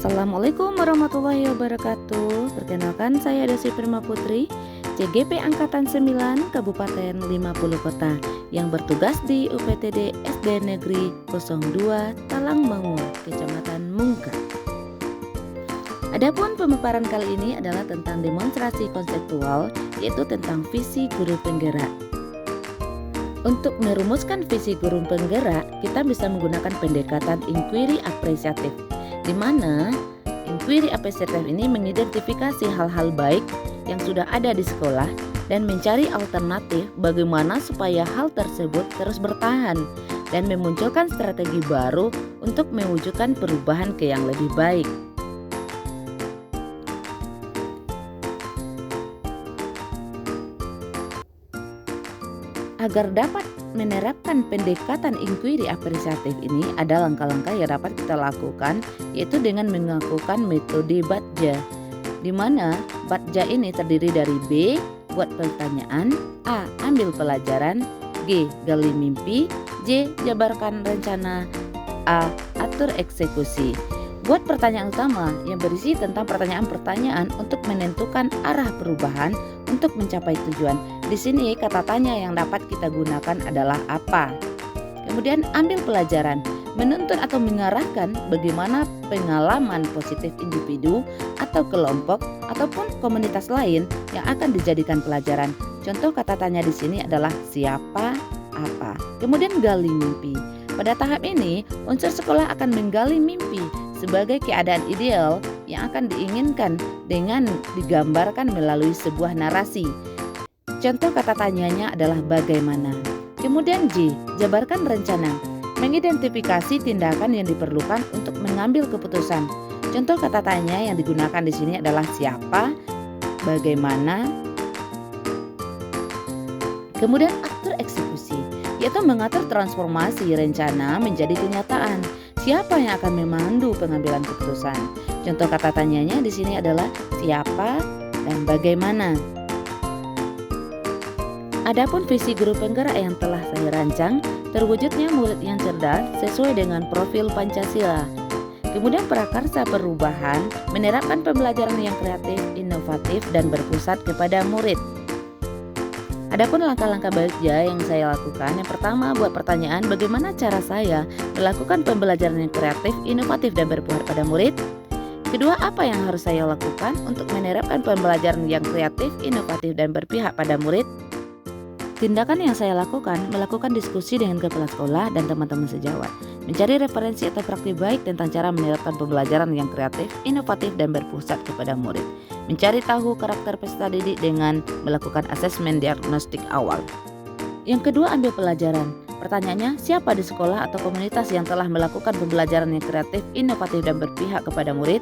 Assalamualaikum warahmatullahi wabarakatuh. Perkenalkan, saya Desi Prima Putri, CGP Angkatan 9 Kabupaten 50 Kota yang bertugas di UPTD SD Negeri 02 Talangmangu, Kecamatan Mungka. Adapun pemaparan kali ini adalah tentang demonstrasi konseptual, yaitu tentang visi guru penggerak. Untuk merumuskan visi guru penggerak, kita bisa menggunakan pendekatan inquiry apresiatif, di mana inquiry apresiatif ini mengidentifikasi hal-hal baik yang sudah ada di sekolah dan mencari alternatif bagaimana supaya hal tersebut terus bertahan dan memunculkan strategi baru untuk mewujudkan perubahan ke yang lebih baik. Agar dapat menerapkan pendekatan inquiry apresiatif ini, ada langkah-langkah yang dapat kita lakukan, yaitu dengan melakukan metode BATJA, di mana BATJA ini terdiri dari B. Buat pertanyaan, A. Ambil pelajaran, G. Gali mimpi, J. Jabarkan rencana, A. Atur eksekusi. Buat pertanyaan utama yang berisi tentang pertanyaan-pertanyaan untuk menentukan arah perubahan untuk mencapai tujuan. Di sini kata tanya yang dapat kita gunakan adalah apa. Kemudian ambil pelajaran, menuntut atau mengarahkan bagaimana pengalaman positif individu atau kelompok ataupun komunitas lain yang akan dijadikan pelajaran. Contoh kata tanya di sini adalah siapa, apa. Kemudian gali mimpi. Pada tahap ini, unsur sekolah akan menggali mimpi sebagai keadaan ideal yang akan diinginkan dengan digambarkan melalui sebuah narasi. Contoh kata tanyanya adalah bagaimana. Kemudian J, jabarkan rencana, mengidentifikasi tindakan yang diperlukan untuk mengambil keputusan. Contoh kata tanya yang digunakan di sini adalah siapa, bagaimana. Kemudian atur eksekusi, yaitu mengatur transformasi rencana menjadi kenyataan. Siapa yang akan memandu pengambilan keputusan? Contoh kata tanyanya di sini adalah siapa dan bagaimana. Adapun visi guru penggerak yang telah saya rancang, terwujudnya murid yang cerdas sesuai dengan profil Pancasila. Kemudian prakarsa perubahan, menerapkan pembelajaran yang kreatif, inovatif, dan berpusat kepada murid. Adapun langkah-langkah BATJA yang saya lakukan, yang pertama buat pertanyaan bagaimana cara saya melakukan pembelajaran yang kreatif, inovatif, dan berpusat pada murid. Kedua, apa yang harus saya lakukan untuk menerapkan pembelajaran yang kreatif, inovatif, dan berpihak pada murid. Tindakan yang saya lakukan, melakukan diskusi dengan kepala sekolah dan teman-teman sejawat, mencari referensi atau praktik baik tentang cara menerapkan pembelajaran yang kreatif, inovatif, dan berpusat kepada murid, mencari tahu karakter peserta didik dengan melakukan asesmen diagnostik awal. Yang kedua, ambil pelajaran. Pertanyaannya, siapa di sekolah atau komunitas yang telah melakukan pembelajaran yang kreatif, inovatif, dan berpihak kepada murid?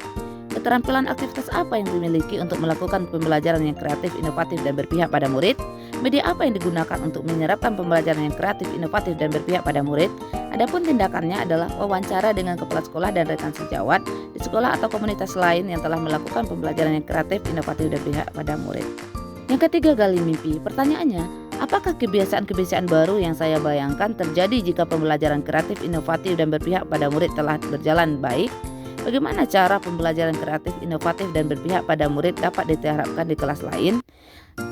Keterampilan aktivitas apa yang dimiliki untuk melakukan pembelajaran yang kreatif, inovatif, dan berpihak pada murid? Media apa yang digunakan untuk menyerapkan pembelajaran yang kreatif, inovatif, dan berpihak pada murid? Adapun tindakannya adalah wawancara dengan kepala sekolah dan rekan sejawat di sekolah atau komunitas lain yang telah melakukan pembelajaran yang kreatif, inovatif, dan berpihak pada murid. Yang ketiga, gali mimpi. Pertanyaannya, apakah kebiasaan-kebiasaan baru yang saya bayangkan terjadi jika pembelajaran kreatif, inovatif, dan berpihak pada murid telah berjalan baik? Bagaimana cara pembelajaran kreatif, inovatif, dan berpihak pada murid dapat diterapkan di kelas lain?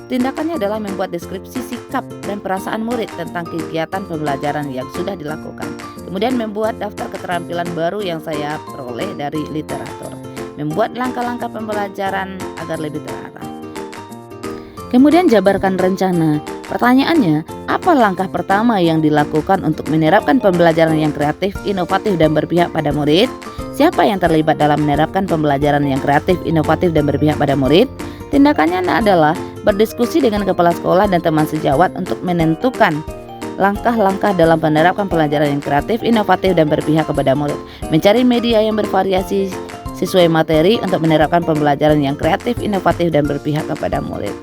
Tindakannya adalah membuat deskripsi sikap dan perasaan murid tentang kegiatan pembelajaran yang sudah dilakukan. Kemudian membuat daftar keterampilan baru yang saya peroleh dari literatur. Membuat langkah-langkah pembelajaran agar lebih terarah. Kemudian jabarkan rencana. Pertanyaannya, apa langkah pertama yang dilakukan untuk menerapkan pembelajaran yang kreatif, inovatif, dan berpihak pada murid? Siapa yang terlibat dalam menerapkan pembelajaran yang kreatif, inovatif, dan berpihak pada murid? Tindakannya adalah berdiskusi dengan kepala sekolah dan teman sejawat untuk menentukan langkah-langkah dalam menerapkan pembelajaran yang kreatif, inovatif, dan berpihak kepada murid. Mencari media yang bervariasi sesuai materi untuk menerapkan pembelajaran yang kreatif, inovatif, dan berpihak kepada murid.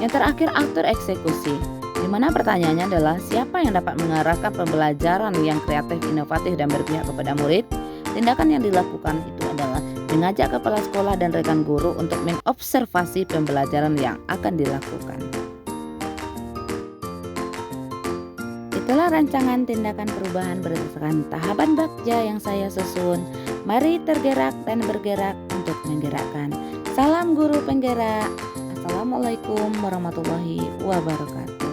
Yang terakhir, atur eksekusi, di mana pertanyaannya adalah siapa yang dapat mengarahkan pembelajaran yang kreatif, inovatif, dan berpihak kepada murid. Tindakan yang dilakukan itu adalah mengajak kepala sekolah dan rekan guru untuk mengobservasi pembelajaran yang akan dilakukan. Setelah rancangan tindakan perubahan berdasarkan tahapan bagja yang saya susun, mari tergerak dan bergerak untuk menggerakkan. Salam guru penggerak. Assalamualaikum warahmatullahi wabarakatuh.